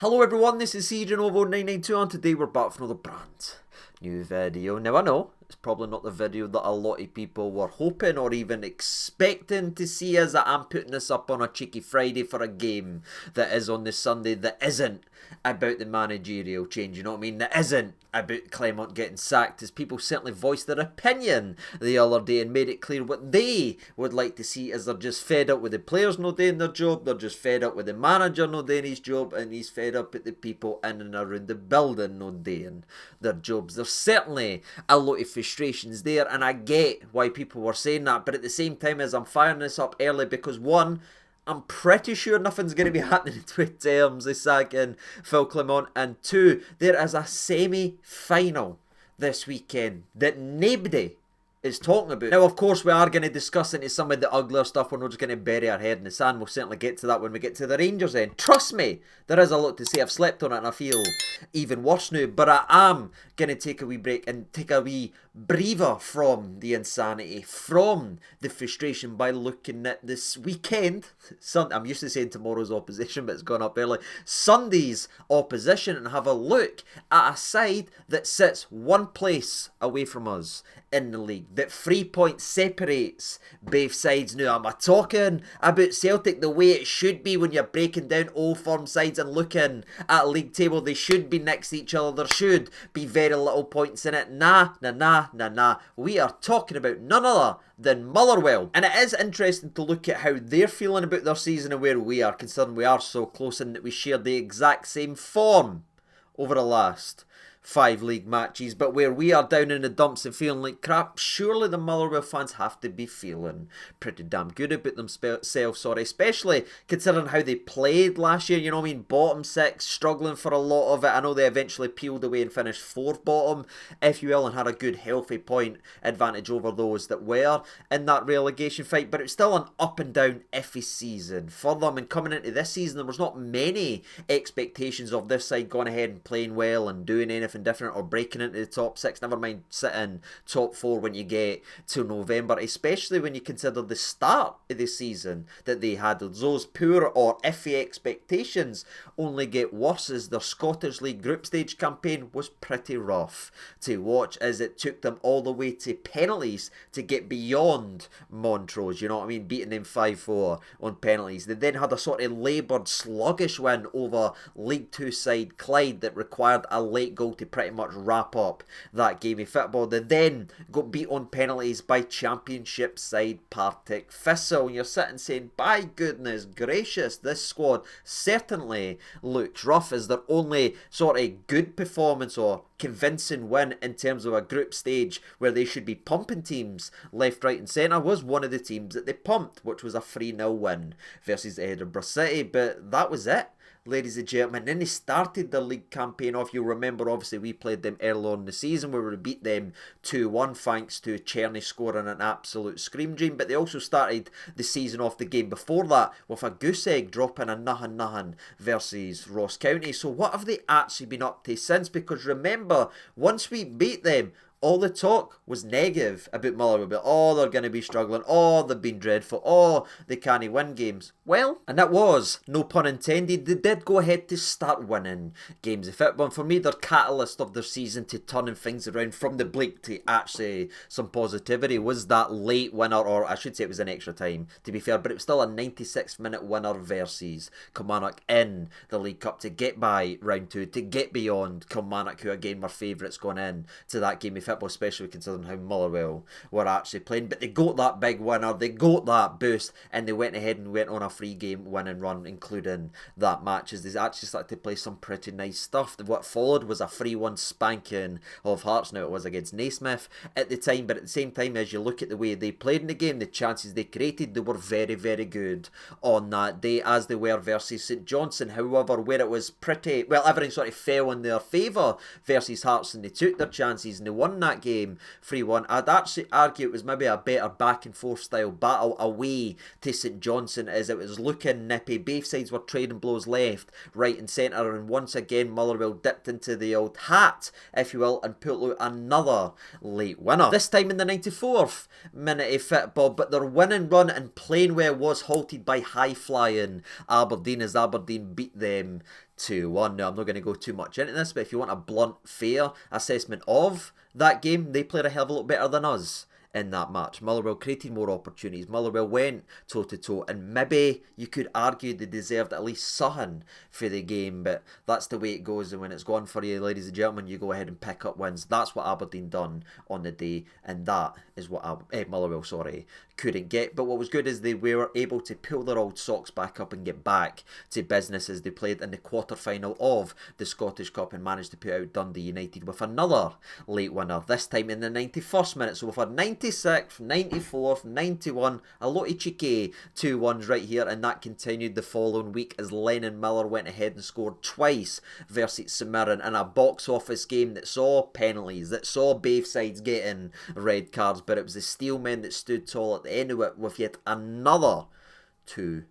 Hello everyone, this is CJNovo992 and today we're back for another brand new video. Now I know, it's probably not the video that a lot of people were hoping or even expecting to see, as I'm putting this up on a cheeky Friday for a game that is on this Sunday that isn't about the managerial change, you know what I mean? That isn't about Clement getting sacked, as people certainly voiced their opinion the other day and made it clear what they would like to see, as they're just fed up with the players not doing their job, they're just fed up with the manager not doing his job, and he's fed up with the people in and around the building not doing their jobs. There's certainly a lot of frustrations there, and I get why people were saying that, but at the same time, as I'm firing this up early, because one, I'm pretty sure nothing's going to be happening in terms of sacking Phil Clement, and two, there is a semi-final this weekend that nobody is talking about. Now, of course, we are going to discuss into some of the uglier stuff when we're just going to bury our head in the sand. We'll certainly get to that when we get to the Rangers end. Trust me, there is a lot to say. I've slept on it and I feel even worse now. But I am going to take a wee break and take a wee breather from the insanity, from the frustration, by looking at this weekend. I'm used to saying tomorrow's opposition, but it's gone up early. Sunday's opposition, and have a look at a side that sits one place away from us in the league, that 3 points separates both sides. Now, am I talking about Celtic the way it should be when you're breaking down old firm sides and looking at a league table? They should be next to each other, there should be very little points in it. Nah. We are talking about none other than Motherwell. And it is interesting to look at how they're feeling about their season and where we are, considering we are so close and that we share the exact same form over the last 5 league matches, but where we are down in the dumps and feeling like crap, surely the Motherwell fans have to be feeling pretty damn good about themselves, especially considering how they played last year, you know what I mean? Bottom 6, struggling for a lot of it. I know they eventually peeled away and finished 4th bottom, if you will, and had a good healthy point advantage over those that were in that relegation fight, but it was still an up and down iffy season for them. And coming into this season, there was not many expectations of this side going ahead and playing well and doing anything different or breaking into the top 6, never mind sitting top 4 when you get to November, especially when you consider the start of the season that they had. Those poor or iffy expectations only get worse, as their Scottish League group stage campaign was pretty rough to watch, as it took them all the way to penalties to get beyond Montrose, you know what I mean, beating them 5-4 on penalties. They then had a sort of laboured, sluggish win over League 2 side Clyde that required a late goal to pretty much wrap up that game of football. They then got beat on penalties by Championship side Partick Thistle, and you're sitting saying, by goodness gracious, this squad certainly looks rough, as their only sort of good performance or convincing win in terms of a group stage where they should be pumping teams left, right and centre was one of the teams that they pumped, which was a 3-0 win versus Edinburgh City. But that was it, ladies and gentlemen. Then they started the league campaign off. You'll remember, obviously, we played them early on in the season where we beat them 2-1 thanks to Cherny scoring an absolute scream dream. But they also started the season off, the game before that, with a goose egg, dropping a 0-0 versus Ross County. So what have they actually been up to since? Because remember, once we beat them, all the talk was negative about Motherwell. But, oh, they're going to be struggling. Oh, they've been dreadful. Oh, they can't win games. Well, and that was, no pun intended, they did go ahead to start winning games of football. And for me, their catalyst of their season to turning things around from the bleak to actually some positivity was that late winner, or I should say it was an extra time, to be fair, but it was still a 96th-minute winner versus Kilmarnock in the League Cup to get by round 2, to get beyond Kilmarnock, who again were favourites going in to that game of football, especially considering how Motherwell were actually playing. But they got that big winner, they got that boost, and they went ahead and went on a 3-game winning run, including that match, as they actually started to play some pretty nice stuff. What followed was a 3-1 spanking of Hearts. Now, it was against Naismith at the time, but at the same time, as you look at the way they played in the game, the chances they created, they were very, very good on that day, as they were versus St Johnstone. However, where it was pretty, well, everything sort of fell in their favour versus Hearts, and they took their chances and they won that game 3-1. I'd actually argue it was maybe a better back and forth style battle away to St Johnstone, as it was looking nippy. Both sides were trading blows left, right and centre, and once again Motherwell dipped into the old hat, if you will, and pulled out another late winner. This time in the 94th minute of football, but their winning run and playing well was halted by high-flying Aberdeen, as Aberdeen beat them 2-1. Now, I'm not going to go too much into this, but if you want a blunt, fair assessment of that game, they played a hell of a lot better than us in that match. Motherwell created more opportunities. Motherwell went toe-to-toe, and maybe you could argue they deserved at least something for the game, but that's the way it goes, and when it's gone for you, ladies and gentlemen, you go ahead and pick up wins. That's what Aberdeen done on the day, and that is what Motherwell couldn't get. But what was good is they were able to pull their old socks back up and get back to business as they played in the quarter-final of the Scottish Cup and managed to put out Dundee United with another late winner, this time in the 91st minute. So we've had 96th, 94th, 91, a lot of cheeky 2-1s right here, and that continued the following week as Lennon Miller went ahead and scored twice versus St Mirren in a box office game that saw penalties, that saw both sides getting red cards, but it was the Steelmen that stood tall at the end of it with yet another 2-1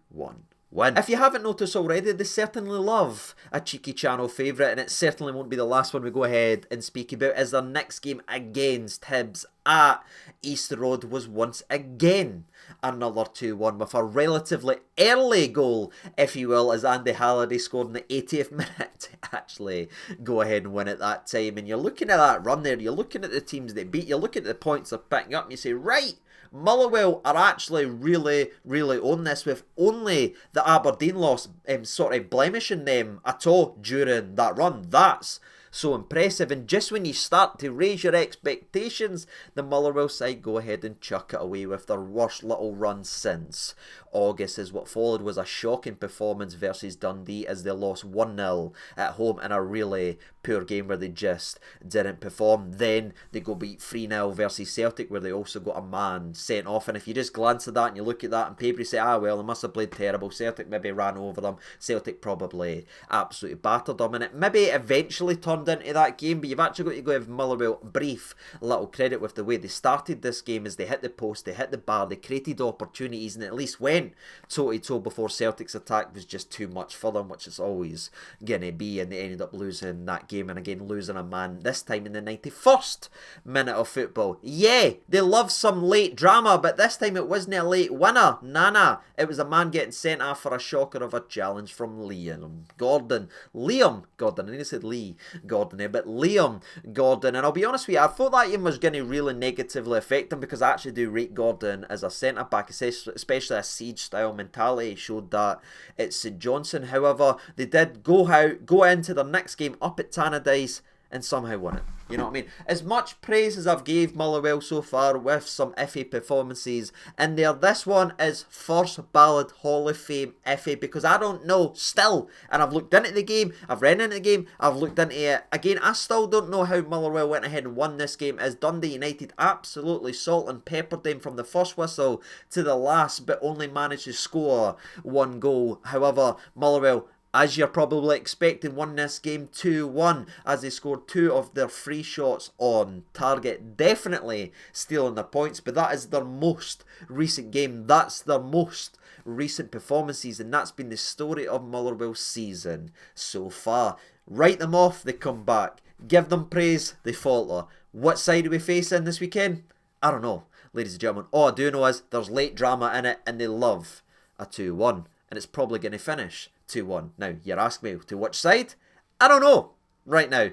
win. If you haven't noticed already, they certainly love a cheeky channel favourite, and it certainly won't be the last one we go ahead and speak about, as their next game against Hibs at Easter Road was once again another 2-1 with a relatively early goal, if you will, as Andy Halliday scored in the 80th minute to actually go ahead and win at that time. And you're looking at that run there, you're looking at the teams they beat, you're looking at the points they're picking up, and you say, right, Motherwell are actually really on this, with only the Aberdeen loss sort of blemishing them at all during that run. That's so impressive, and just when you start to raise your expectations, the Motherwell side go ahead and chuck it away with their worst little run since August, as what followed was a shocking performance versus Dundee as they lost 1-0 at home in a really poor game where they just didn't perform. Then they go beat 3-0 versus Celtic, where they also got a man sent off, and if you just glance at that and you look at that on paper, you say, ah well, they must have played terrible. Celtic maybe ran over them, Celtic probably absolutely battered them, and it maybe eventually turned into that game, but you've actually got to give Motherwell brief little credit with the way they started this game, as they hit the post, they hit the bar, they created opportunities, and at least went toe-to-toe before Celtic's attack was just too much for them, which is always going to be, and they ended up losing that game, and again losing a man, this time in the 91st minute of football. Yeah, they love some late drama, but this time it wasn't a late winner. Nah, it was a man getting sent off for a shocker of a challenge from Liam Gordon, I need to say Lee Gordon there, but Liam Gordon, and I'll be honest with you, I thought that game was going to really negatively affect him, because I actually do rate Gordon as a centre-back, especially a siege-style mentality. Showed that at St Johnstone. However, they did go into their next game up at Tannadice and somehow won it. You know what I mean? As much praise as I've gave Motherwell so far with some iffy performances in there, this one is first ballot Hall of Fame iffy, because I don't know still, and I've looked into the game, I've read into the game, I've looked into it again, I still don't know how Motherwell went ahead and won this game, as Dundee United absolutely salt and peppered them from the first whistle to the last, but only managed to score one goal. However, Motherwell, as you're probably expecting, won this game 2-1 as they scored 2 of their free shots on target. Definitely stealing their points, but that is their most recent game. That's their most recent performances, and that's been the story of Motherwell's season so far. Write them off, they come back. Give them praise, they falter. What side are we facing this weekend? I don't know, ladies and gentlemen. All I do know is there's late drama in it, and they love a 2-1, and it's probably going to finish 2-1. Now, you're asking me to which side? I don't know right now,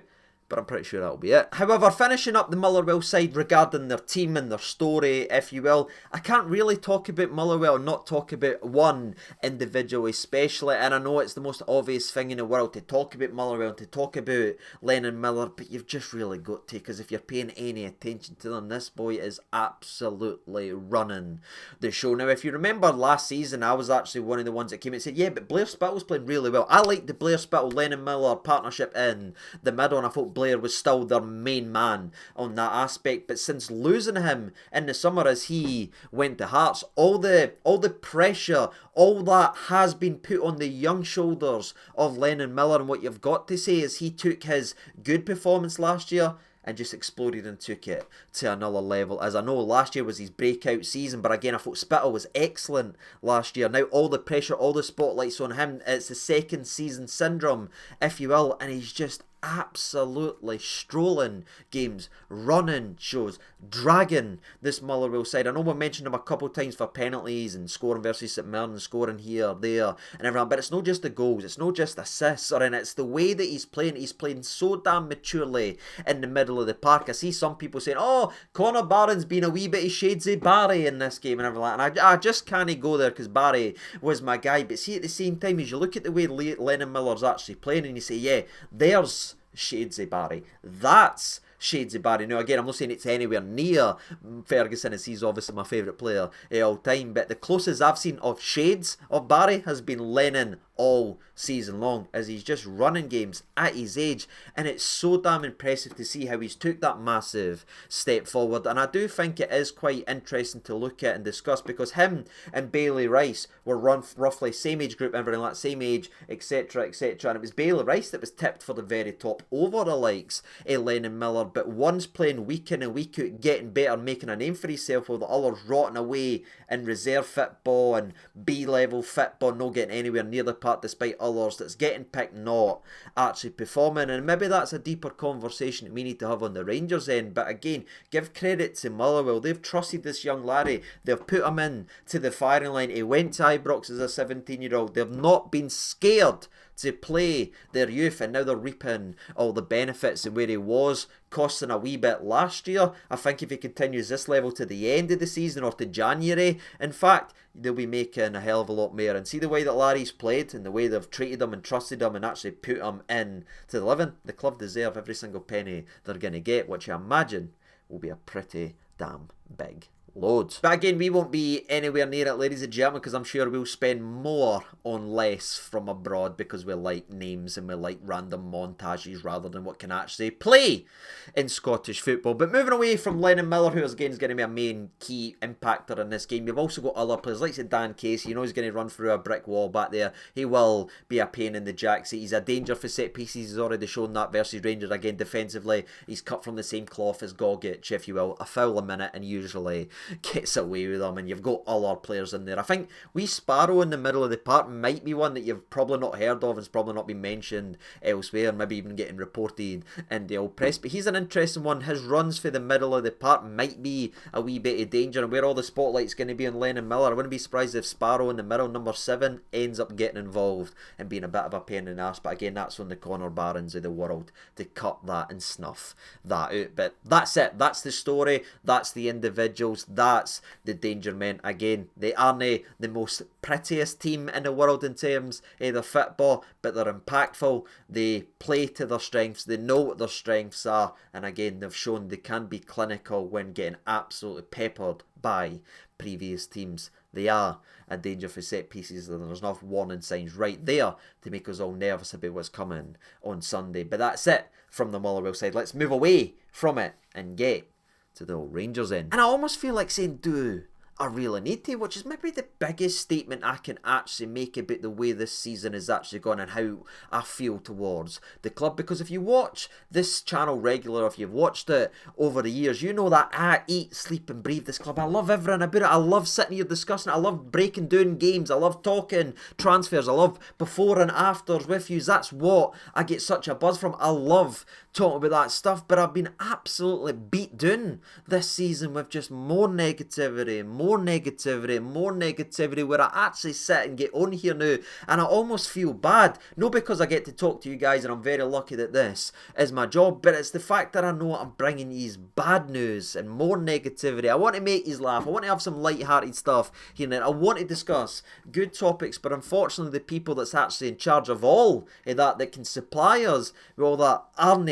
but I'm pretty sure that'll be it. However, finishing up the Motherwell side regarding their team and their story, if you will, I can't really talk about Motherwell and not talk about one individual especially, and I know it's the most obvious thing in the world to talk about Motherwell and to talk about Lennon Miller, but you've just really got to, because if you're paying any attention to them, this boy is absolutely running the show. Now, if you remember last season, I was actually one of the ones that came out and said, yeah, but Blair Spittle's playing really well. I liked the Blair Spittle-Lennon Miller partnership in the middle, and I thought Blair was still their main man on that aspect, but since losing him in the summer as he went to Hearts, all the pressure, all that has been put on the young shoulders of Lennon Miller, and what you've got to say is he took his good performance last year and just exploded and took it to another level. As I know, last year was his breakout season, but again, I thought Spittle was excellent last year. Now all the pressure, all the spotlights on him, it's the second season syndrome, if you will, and he's just absolutely strolling games, running shows, dragging this Motherwell side. I know we mentioned him a couple of times for penalties and scoring versus St Mirren, scoring here, there, and everything, but it's not just the goals, it's not just assists, or it's the way that he's playing. He's playing so damn maturely in the middle of the park. I see some people saying, oh, Connor Barron's been a wee bit of shades of Barry in this game and everything like that, and I just can't go there because Barry was my guy. But see, at the same time, as you look at the way Lennon Miller's actually playing and you say, yeah, there's shades of Barry, that's shades of Barry. Now again, I'm not saying it's anywhere near Ferguson, as he's obviously my favourite player of all time, but the closest I've seen of shades of Barry has been Lennon all season long, as he's just running games at his age, and it's so damn impressive to see how he's took that massive step forward. And I do think it is quite interesting to look at and discuss, because him and Bailey Rice were roughly same age group, everything like same age, etc, etc, and it was Bailey Rice that was tipped for the very top over the likes of Lennon Miller, but one's playing week in and week out, getting better, making a name for himself, while the other's rotting away in reserve football and B-level football, not getting anywhere near the part, despite others that's getting picked not actually performing. And maybe that's a deeper conversation that we need to have on the Rangers end. But again, give credit to Motherwell. They've trusted this young laddie. They've put him in to the firing line. He went to Ibrox as a 17-year-old. They've not been scared to play their youth, and now they're reaping all the benefits. And where he was costing a wee bit last year, I think if he continues this level to the end of the season or to January, in fact, they'll be making a hell of a lot more. And see the way that Larry's played and the way they've treated him and trusted him and actually put him in to the living. The club deserve every single penny they're going to get, which I imagine will be a pretty damn big loads. But again, we won't be anywhere near it, ladies and gentlemen, because I'm sure we'll spend more on less from abroad, because we like names and we like random montages rather than what can actually play in Scottish football. But moving away from Lennon Miller, who again is going to be a main key impactor in this game, you've also got other players like say Dan Casey. You know he's going to run through a brick wall back there. He will be a pain in the jacksie. He's a danger for set pieces. He's already shown that versus Rangers. Again, defensively, he's cut from the same cloth as Gogic, if you will. A foul a minute and usually gets away with them, and you've got other players in there. I think wee Sparrow in the middle of the park might be one that you've probably not heard of, and it's probably not been mentioned elsewhere, maybe even getting reported in the old press, but he's an interesting one. His runs for the middle of the park might be a wee bit of danger, and where all the spotlight's going to be on Lennon Miller, I wouldn't be surprised if Sparrow in the middle, number 7, ends up getting involved and being a bit of a pain in the arse. But again, that's on the Connor Barrons of the world to cut that and snuff that out. But that's it, that's the story, that's the individuals, that's the danger men. Again, they aren't the most prettiest team in the world in terms of their football, but they're impactful, they play to their strengths, they know what their strengths are, and again, they've shown they can be clinical when getting absolutely peppered by previous teams. They are a danger for set pieces, and there's enough warning signs right there to make us all nervous about what's coming on Sunday. But that's it from the Motherwell side. Let's move away from it and get to the old Rangers end. And I almost feel like saying, do I really need to? Which is maybe the biggest statement I can actually make about the way this season is actually gone and how I feel towards the club. Because if you watch this channel regular, if you've watched it over the years, you know that I eat, sleep and breathe this club. I love everything about it. I love sitting here discussing it. I love breaking down games. I love talking transfers. I love before and afters with you. That's what I get such a buzz from. I love talking about that stuff, but I've been absolutely beat down this season with just more negativity, more negativity, where I actually sit and get on here now and I almost feel bad. Not because I get to talk to you guys and I'm very lucky that this is my job, but it's the fact that I know I'm bringing you bad news and more negativity. I want to make you laugh, I want to have some light-hearted stuff here and there. I want to discuss good topics, but unfortunately the people that's actually in charge of all of that can supply us with all that aren't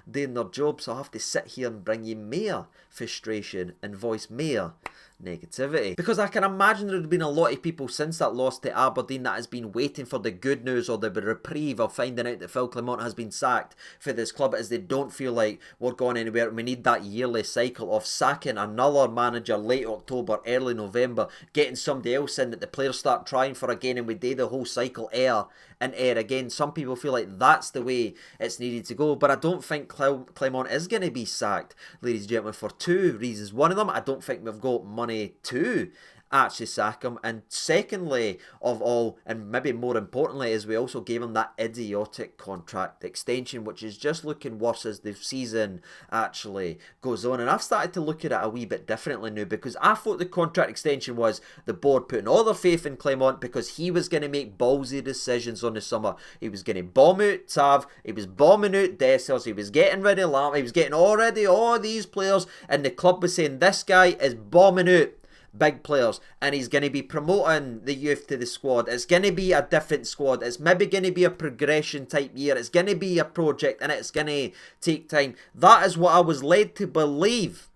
doing their job, so I have to sit here and bring you more frustration and voice more negativity. Because I can imagine there have been a lot of people since that loss to Aberdeen that has been waiting for the good news or the reprieve of finding out that Phil Clement has been sacked for this club, as they don't feel like we're going anywhere. We need that yearly cycle of sacking another manager late October, early November, getting somebody else in that the players start trying for again, and we do the whole cycle air and air again. Some people feel like that's the way it's needed to go, but I don't think Clement is going to be sacked, ladies and gentlemen, for two reasons. One of them, I don't think we've got money to actually sack him. And secondly of all, and maybe more importantly, is we also gave him that idiotic contract extension, which is just looking worse as the season actually goes on. And I've started to look at it a wee bit differently now, because I thought the contract extension was the board putting all their faith in Clement because he was going to make ballsy decisions on the summer. He was going to bomb out Tav, he was bombing out Dessers, he was getting rid of Lam, he was getting already all these players, and the club was saying this guy is bombing out big players and he's going to be promoting the youth to the squad. It's going to be a different squad. It's maybe going to be a progression type year. It's going to be a project and it's going to take time. That is what I was led to believe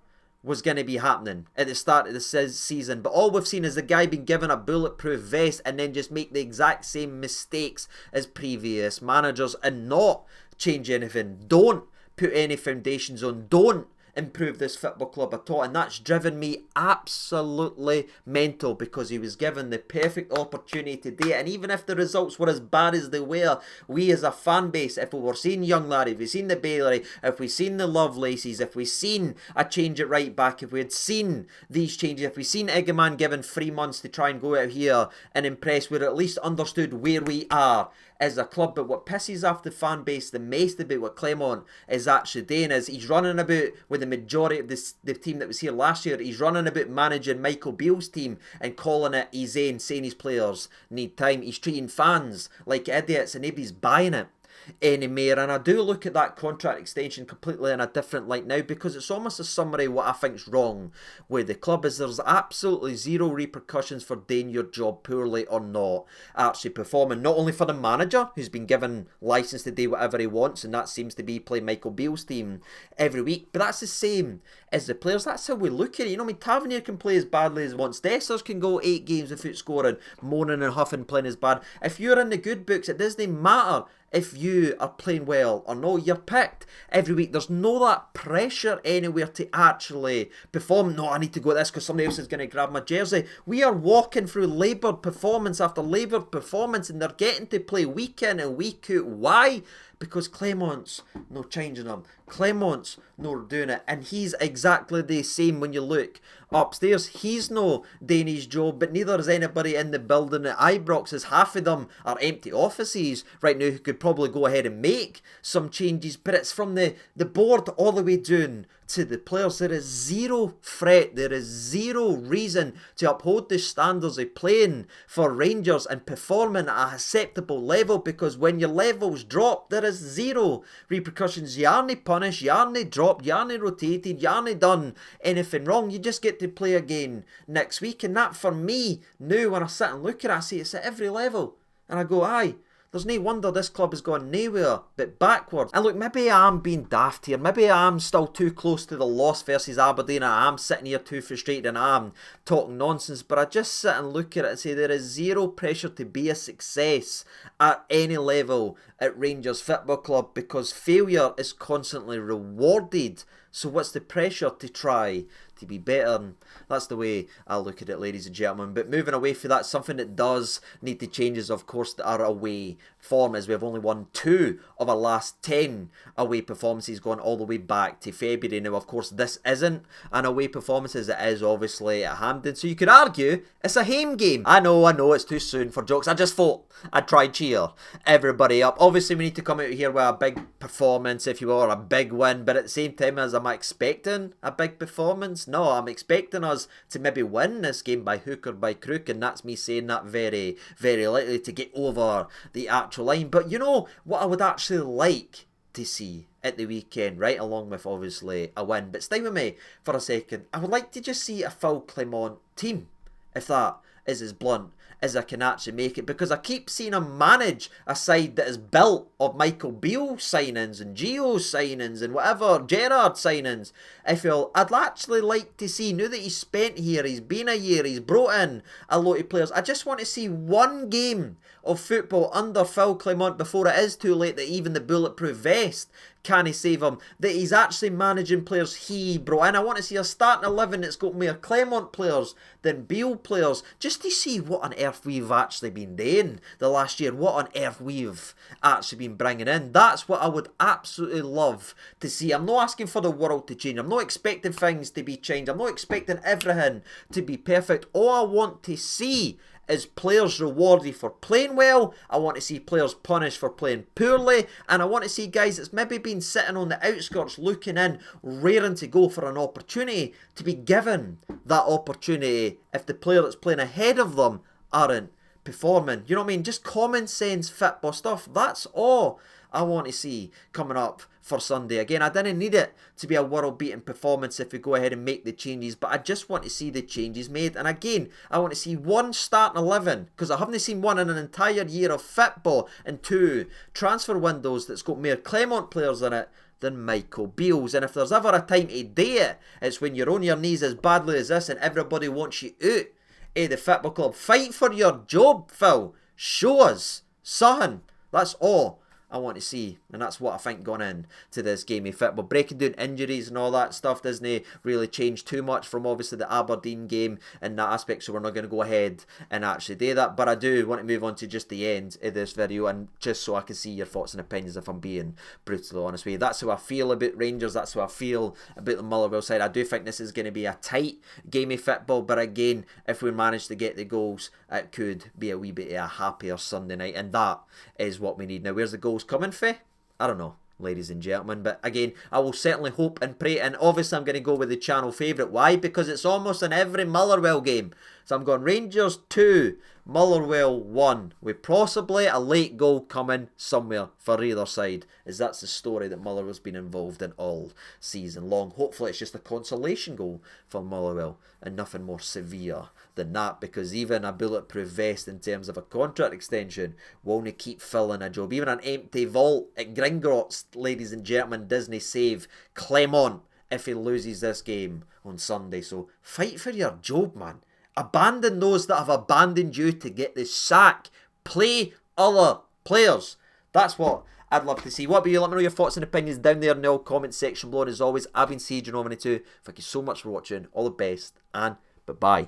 was going to be happening at the start of the season. But all we've seen is the guy being given a bulletproof vest and then just make the exact same mistakes as previous managers and not change anything. Don't put any foundations on. Don't improve this football club at all, and that's driven me absolutely mental, because he was given the perfect opportunity to do it. And even if the results were as bad as they were, we as a fan base, if we were seeing young Larry, if we seen the Bailey, if we seen the Lovelaces, if we seen a change at right back, if we had seen these changes, if we seen Egeman given 3 months to try and go out here and impress, we'd at least understood where we are as a club. But what pisses off the fan base the most about what Clement is actually doing is he's running about with the majority of the team that was here last year. He's running about managing Michael Beale's team and calling it his own, saying his players need time. He's treating fans like idiots and nobody's buying it anymore. And I do look at that contract extension completely in a different light now, because it's almost a summary of what I think's wrong with the club. Is there's absolutely zero repercussions for doing your job poorly or not actually performing, not only for the manager who's been given license to do whatever he wants, and that seems to be play Michael Beale's team every week, but that's the same as the players. That's how we look at it. You know, I mean, Tavernier can play as badly as he wants. Dessers can go 8 games without scoring, moaning and huffing, playing as bad. If you're in the good books, it doesn't matter if you are playing well or no, you're picked every week. There's no that pressure anywhere to actually perform. No, I need to go at this because somebody else is going to grab my jersey. We are walking through laboured performance after laboured performance, and they're getting to play week in and week out. Why? Because Clement's no changing him. Clement's no doing it. And he's exactly the same when you look upstairs. He's no doing his job, but neither is anybody in the building at Ibrox, as half of them are empty offices right now who could probably go ahead and make some changes. But it's from the board all the way down to the players. There is zero threat. There is zero reason to uphold the standards of playing for Rangers and performing at a acceptable level, because when your levels drop, there is zero repercussions. You aren't punished, you aren't dropped, you aren't rotated, you aren't done anything wrong. You just get to play again next week. And that, for me, now when I sit and look at it, I see it's at every level. And I go, aye, there's no wonder this club has gone nowhere but backwards. And look, maybe I'm being daft here. Maybe I'm still too close to the loss versus Aberdeen. I'm sitting here too frustrated and I'm talking nonsense. But I just sit and look at it and say there is zero pressure to be a success at any level at Rangers Football Club, because failure is constantly rewarded. So what's the pressure to try to be better? And that's the way I look at it, ladies and gentlemen. But moving away from that, something that does need to change is, of course, our away form, as we have only won 2 of our last 10 away performances going all the way back to February. Now, of course, this isn't an away performance, as it is obviously at Hampden, so you could argue it's a home game. I know, it's too soon for jokes. I just thought I'd try cheer everybody up. Obviously, we need to come out here with a big performance, if you will, or a big win, but at the same time, as am I expecting a big performance? No, I'm expecting us to maybe win this game by hook or by crook, and that's me saying that very, very likely to get over the actual line. But you know what I would actually like to see at the weekend, right, along with obviously a win, but stay with me for a second. I would like to just see a full Clement team, if that is as blunt as I can actually make it, because I keep seeing him manage a side that is built of Michael Beale signings and Gio signings and whatever, Gerrard signings. I'd actually like to see, now that he's spent here, he's been a year, he's brought in a lot of players, I just want to see one game of football under Phil Clement before it is too late that even the bulletproof vest can he save him, that he's actually managing players he brought in. I want to see a starting 11 that's got more Clement players than Beale players, just to see what on earth we've actually been doing the last year, what on earth we've actually been bringing in. That's what I would absolutely love to see. I'm not asking for the world to change. I'm not expecting things to be changed. I'm not expecting everything to be perfect. All I want to see is players rewarded for playing well. I want to see players punished for playing poorly, and I want to see guys that's maybe been sitting on the outskirts looking in, raring to go for an opportunity, to be given that opportunity if the player that's playing ahead of them aren't performing. You know what I mean? Just common sense football stuff. That's all I want to see coming up for Sunday. Again, I didn't need it to be a world-beating performance if we go ahead and make the changes, but I just want to see the changes made. And again, I want to see one starting 11, because I haven't seen one in an entire year of football, and two transfer windows that's got more Clement players in it than Michael Beale's. And if there's ever a time to do it, it's when you're on your knees as badly as this and everybody wants you out of the football club. Fight for your job, Phil. Show us something. That's all I want to see, and that's what I think going in to this game of football. Breaking down injuries and all that stuff doesn't really change too much from obviously the Aberdeen game in that aspect, so we're not going to go ahead and actually do that. But I do want to move on to just the end of this video, and just so I can see your thoughts and opinions, if I'm being brutally honest with you. That's how I feel about Rangers, that's how I feel about the Motherwell side. I do think this is going to be a tight game of football, but again, if we manage to get the goals, it could be a wee bit of a happier Sunday night, and that is what we need. Now, where's the goals coming for? I don't know, ladies and gentlemen, but again, I will certainly hope and pray, and obviously I'm going to go with the channel favourite. Why? Because it's almost in every Motherwell game. So I'm going Rangers 2, Motherwell 1, with possibly a late goal coming somewhere for either side, as that's the story that Motherwell's been involved in all season long. Hopefully it's just a consolation goal for Motherwell and nothing more severe than that, because even a bulletproof vest in terms of a contract extension won't keep filling a job. Even an empty vault at Gringotts, ladies and gentlemen, Disney save Clement if he loses this game on Sunday. So fight for your job, man. Abandon those that have abandoned you to get the sack. Play other players. That's what I'd love to see. What about you? Let me know your thoughts and opinions down there in the old comment section below. And as always, I've been Siege 2. Thank you so much for watching. All the best, and bye-bye.